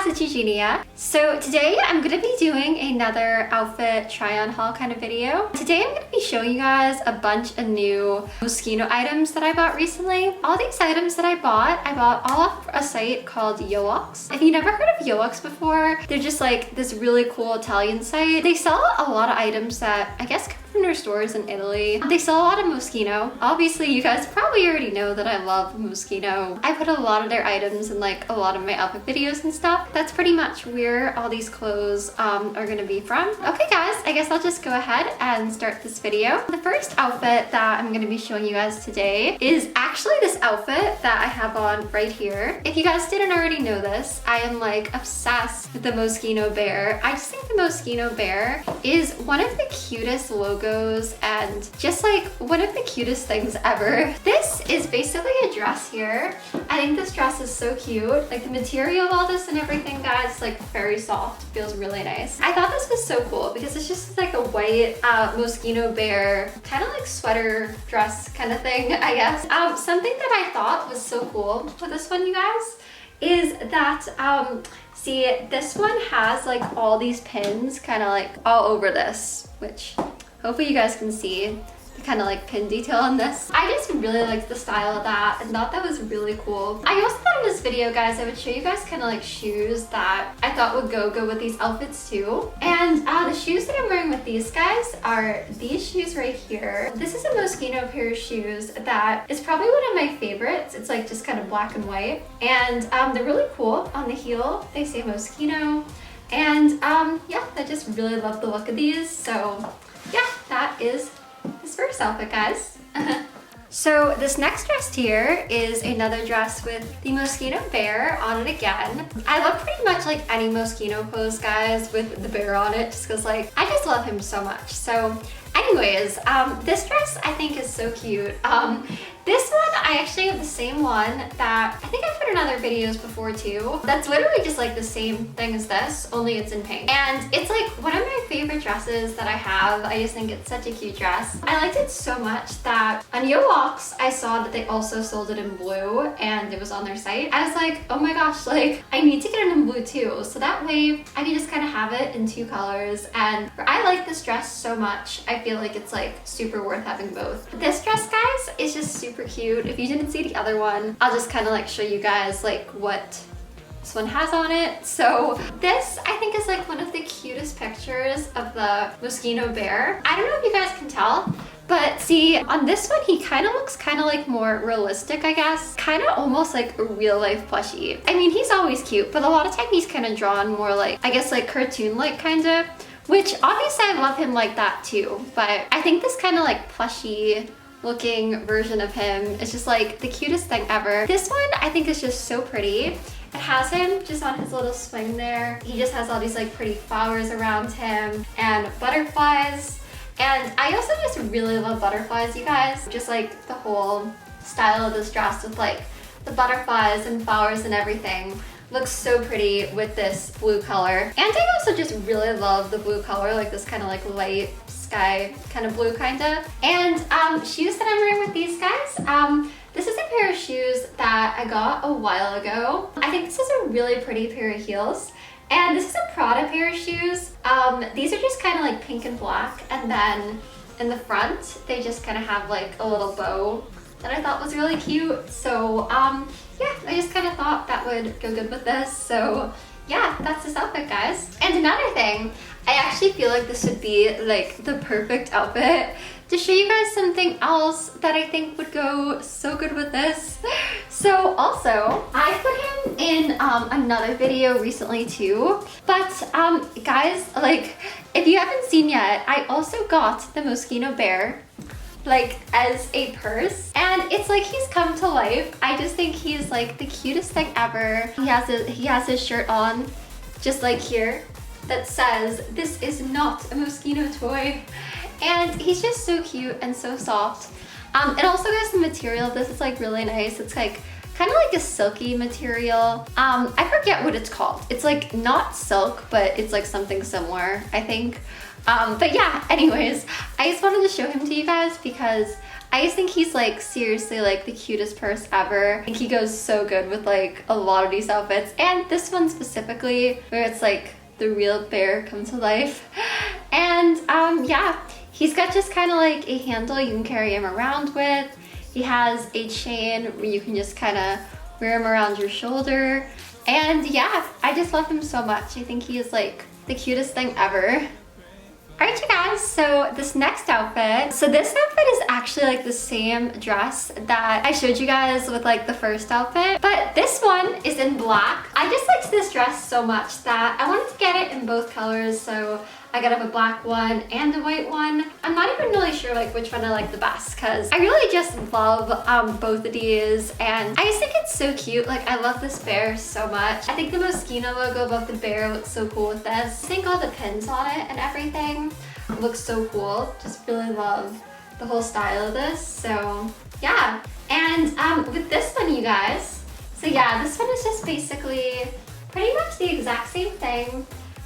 guys, it's Eugenia. So today I'm going to be doing another outfit try-on haul kind of video. Today I'm going to be showing you guys a bunch of new Moschino items that I bought recently. All these items that I bought all off a site called Yoox. If you never heard of Yoox before, they're just like this really cool Italian site. They sell a lot of items that I guess come from their stores in Italy. They sell a lot of Moschino. Obviously, you guys probably already know that I love Moschino. I put a lot of their items in like a lot of my outfit videos and stuff. That's pretty much where all these clothes are gonna be from. Okay guys, I guess I'll just go ahead and start this video. The first outfit that I'm gonna be showing you guys today is actually this outfit that I have on right here. If you guys didn't already know this, I am like obsessed with the Moschino bear. I just think the Moschino bear is one of the cutest logos and just like one of the cutest things ever. This is basically a dress here. I think this dress is so cute. Like the material of all this and everything, guys, like very soft, feels really nice. I thought this was so cool because it's just like a white Moschino bear kind of like sweater dress kind of thing, I guess. Something that I thought was so cool with this one, you guys, is that see, this one has like all these pins kind of like all over this, which hopefully you guys can see the kind of like pin detail on this. I just really liked the style of that and thought that was really cool. I also thought in this video, guys, I would show you guys kind of like shoes that I thought would go with these outfits too. And the shoes that I'm wearing with these guys are these shoes right here. This is a Moschino pair of shoes that is probably one of my favorites. It's like just kind of black and white. And they're really cool. On the heel, they say Moschino. And yeah, I just really love the look of these. So yeah, that is this first outfit, guys. So this next dress here is another dress with the Moschino bear on it again. I love pretty much like any Moschino clothes, guys, with the bear on it, just because like I just love him so much. So anyways, this dress I think is so cute. This one, I actually have the same one that I think I've put in other videos before too. That's literally just like the same thing as this, only it's in pink. And it's like one of my favorite dresses that I have. I just think it's such a cute dress. I liked it so much that on Yoox, I saw that they also sold it in blue and it was on their site. I was like, oh my gosh, like I need to get it in blue too. So that way I can just kind of have it in two colors. And I like this dress so much. I feel like it's like super worth having both. This dress, guys, is just super cute. If you didn't see the other one, I'll just kind of like show you guys like what this one has on it. So this I think is like one of the cutest pictures of the Moschino bear. I don't know if you guys can tell, but see on this one he kind of looks kind of like more realistic, I guess. Kind of almost like a real life plushie. I mean, he's always cute, but a lot of time he's kind of drawn more like, I guess, like cartoon like kind of, which obviously I love him like that too. But I think this kind of like plushy looking version of him is just like the cutest thing ever. This one I think is just so pretty. It has him just on his little swing there. He just has all these like pretty flowers around him and butterflies. And I also just really love butterflies, you guys. Just like the whole style of this dress with like the butterflies and flowers and everything looks so pretty with this blue color. And I also just really love the blue color, like this kind of like light sky kind of blue kinda. And shoes that I'm wearing with these guys, this is a pair of shoes that I got a while ago. I think this is a really pretty pair of heels. And this is a Prada pair of shoes. These are just kind of like pink and black. And then in the front, they just kind of have like a little bow that I thought was really cute. So yeah, I just kind of thought that would go good with this. So yeah, that's this outfit, guys. And another thing, I actually feel like this would be like the perfect outfit to show you guys something else that I think would go so good with this. So also, I put him in another video recently too. But guys, like if you haven't seen yet, I also got the Moschino bear like as a purse, and it's like he's come to life. I just think he's like the cutest thing ever. He has his shirt on just like here that says this is not a Moschino toy, and he's just so cute and so soft. It also has the material of this. It's like really nice. It's like kind of like a silky material. I forget what it's called. It's like not silk, but it's like something similar, I think. But yeah, anyways, I just wanted to show him to you guys because I just think he's like seriously like the cutest purse ever. I think he goes so good with like a lot of these outfits, and this one specifically where it's like the real bear come to life. And yeah, he's got just kind of like a handle you can carry him around with. He has a chain where you can just kind of wear him around your shoulder. And yeah, I just love him so much. I think he is like the cutest thing ever. Alright you guys, so this next outfit, so this outfit is actually like the same dress that I showed you guys with like the first outfit, but this one is in black. I just liked this dress so much that I wanted to get it in both colors, so I got up a black one and a white one. I'm not even really sure like which one I like the best because I really just love both of these, and I just think it's so cute. Like I love this bear so much. I think the Moschino logo above the bear looks so cool with this. I think all the pins on it and everything looks so cool. Just really love the whole style of this. So yeah, and with this one you guys, so yeah, this one is just basically pretty much the exact same thing.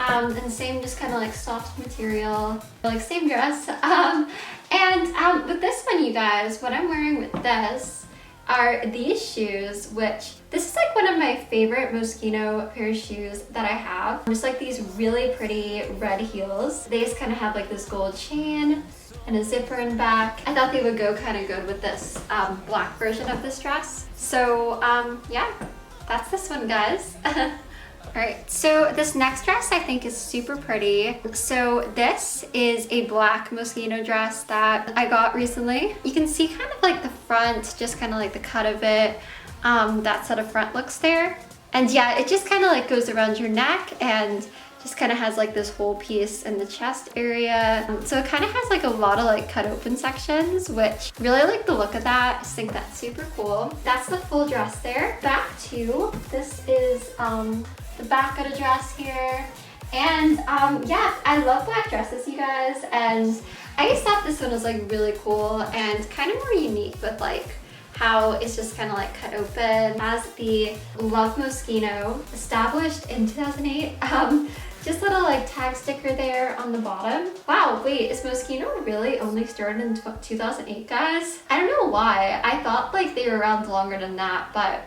And same just kind of like soft material, like same dress. And with this one you guys, what I'm wearing with this are these shoes, which this is like one of my favorite Moschino pair of shoes that I have. Just like these really pretty red heels. They just kind of have like this gold chain and a zipper in back. I thought they would go kind of good with this black version of this dress. So yeah, that's this one guys. Alright, so this next dress I think is super pretty. So this is a black Moschino dress that I got recently. You can see kind of like the front, just kind of like the cut of it. That's how the front looks there. And yeah, it just kind of like goes around your neck and just kind of has like this whole piece in the chest area. So it kind of has like a lot of like cut open sections, which really like the look of that. I just think that's super cool. That's the full dress there. Back to, this is the back of the dress here. And yeah, I love black dresses you guys, and I just thought this one was like really cool and kind of more unique with like how it's just kind of like cut open. It has the Love Moschino, established in 2008. Just little like tag sticker there on the bottom. Wow, wait, is Moschino really only started in 2008 guys? I don't know why. I thought like they were around longer than that, but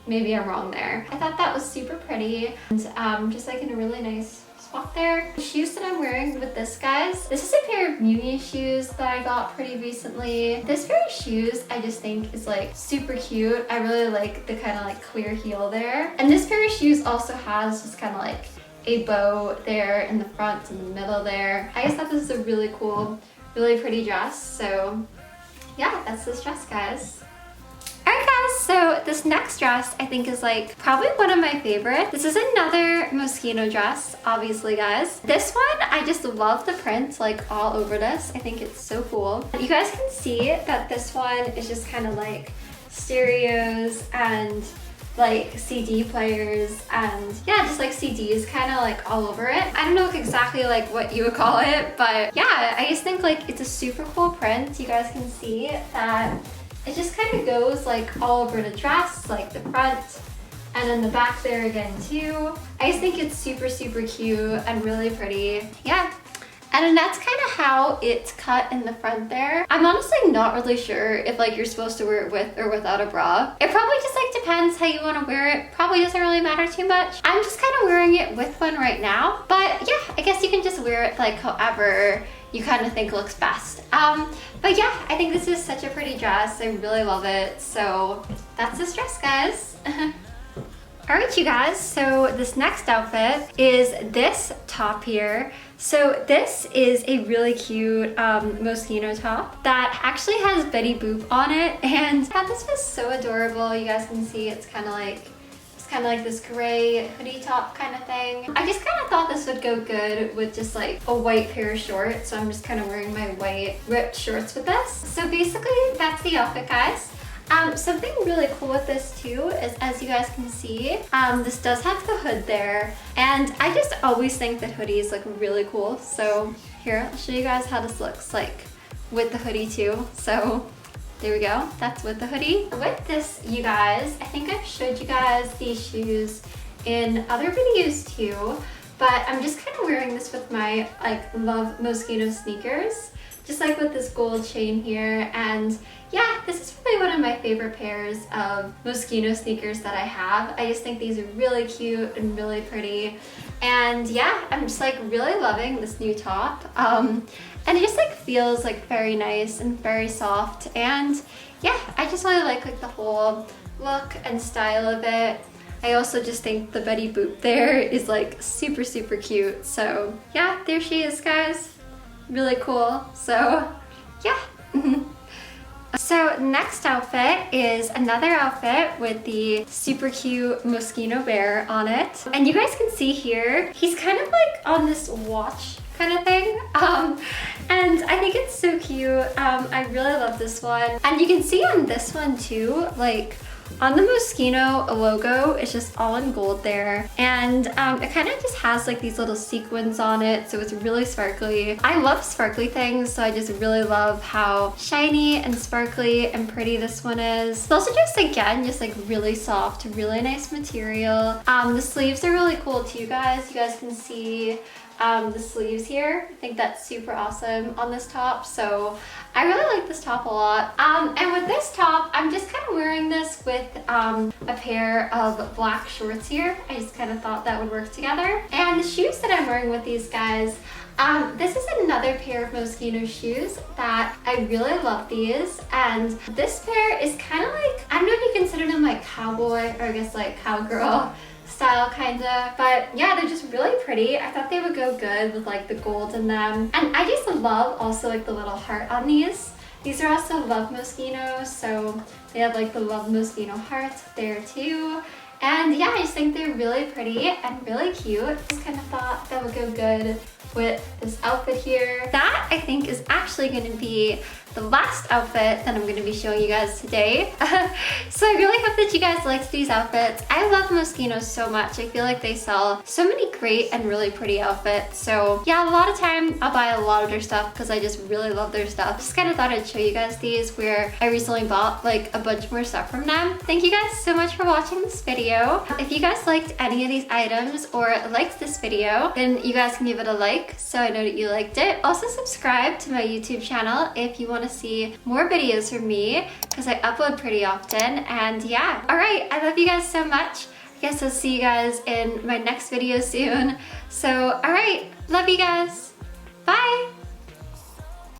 maybe I'm wrong there. I thought that was super pretty, and just like in a really nice spot there. The shoes that I'm wearing with this guys, this is a pair of Yoox shoes that I got pretty recently. This pair of shoes I just think is like super cute. I really like the kind of like clear heel there. And this pair of shoes also has just kind of like a bow there in the front and the middle there. I just thought this is a really cool, really pretty dress. So yeah, that's this dress guys. Alright guys, so this next dress I think is like probably one of my favorites. This is another Moschino dress, obviously guys. This one, I just love the print like all over this. I think it's so cool. You guys can see that this one is just kind of like stereos and like CD players and yeah, just like CDs kind of like all over it. I don't know exactly like what you would call it, but yeah, I just think like it's a super cool print. You guys can see that it just kind of goes like all over the dress, like the front and then the back there again too. I just think it's super, super cute and really pretty. Yeah. And then that's kind of how it's cut in the front there. I'm honestly not really sure if like you're supposed to wear it with or without a bra. It probably just like depends how you want to wear it. Probably doesn't really matter too much. I'm just kind of wearing it with one right now. But yeah, I guess you can just wear it like however you kind of think looks best. But yeah, I think this is such a pretty dress. I really love it. So that's this dress, guys. Alright you guys, so this next outfit is this top here. So this is a really cute Moschino top that actually has Betty Boop on it, and I thought this was so adorable. You guys can see it's kind of like this gray hoodie top kind of thing. I just kind of thought this would go good with just like a white pair of shorts, so I'm just kind of wearing my white ripped shorts with this. So basically that's the outfit, guys. Something really cool with this too is, as you guys can see, this does have the hood there, and I just always think that hoodies look really cool. So here, I'll show you guys how this looks like with the hoodie too. So there we go, that's with the hoodie. With this, you guys, I think I've showed you guys these shoes in other videos too, but I'm just kind of wearing this with my like Love Moschino sneakers. just like with this gold chain here. And yeah, this is probably one of my favorite pairs of Moschino sneakers that I have. I just think these are really cute and really pretty. And yeah, I'm just like really loving this new top. And it just like feels like very nice and very soft. And yeah, I just really like the whole look and style of it. I also just think the Betty Boop there is like super, super cute. So yeah, there she is, guys. Really cool. So yeah. So next outfit is another outfit with the super cute Moschino bear on it. And you guys can see here, he's kind of like on this watch kind of thing. And I think it's so cute. I really love this one. And you can see on this one too, like on the Moschino logo, it's just all in gold there. And it kind of just has like these little sequins on it, so it's really sparkly. I love sparkly things, so I just really love how shiny and sparkly and pretty this one is. It's also just, again, just like really soft, really nice material. The sleeves are really cool too, guys. You guys can see the sleeves here. I think that's super awesome on this top, so I really like this top a lot. And with this top, I'm just kind of wearing this with a pair of black shorts here. I just kind of thought that would work together. And the shoes that I'm wearing with these guys, this is another pair of Mosquito shoes that I really love these. And this pair is kind of like, I don't know if you consider them like cowboy or I guess like cowgirl style kinda, but yeah, they're just really pretty. I thought they would go good with like the gold in them. And I just love also like the little heart on these. These are also Love Moschino, so they have like the Love Moschino heart there too. And yeah, I just think they're really pretty and really cute. Just kind of thought that would go good with this outfit here. That I think is actually going to be the last outfit that I'm going to be showing you guys today. So I really hope that you guys liked these outfits. I love Moschino so much. I feel like they sell so many great and really pretty outfits. So yeah, a lot of time I'll buy a lot of their stuff because I just really love their stuff. Just kind of thought I'd show you guys these where I recently bought like a bunch more stuff from them. Thank you guys so much for watching this video. If you guys liked any of these items or liked this video, then you guys can give it a like so I know that you liked it. Also subscribe to my YouTube channel if you want to see more videos from me because I upload pretty often. And yeah, all right, I love you guys so much. I guess I'll see you guys in my next video soon. So all right, love you guys. Bye.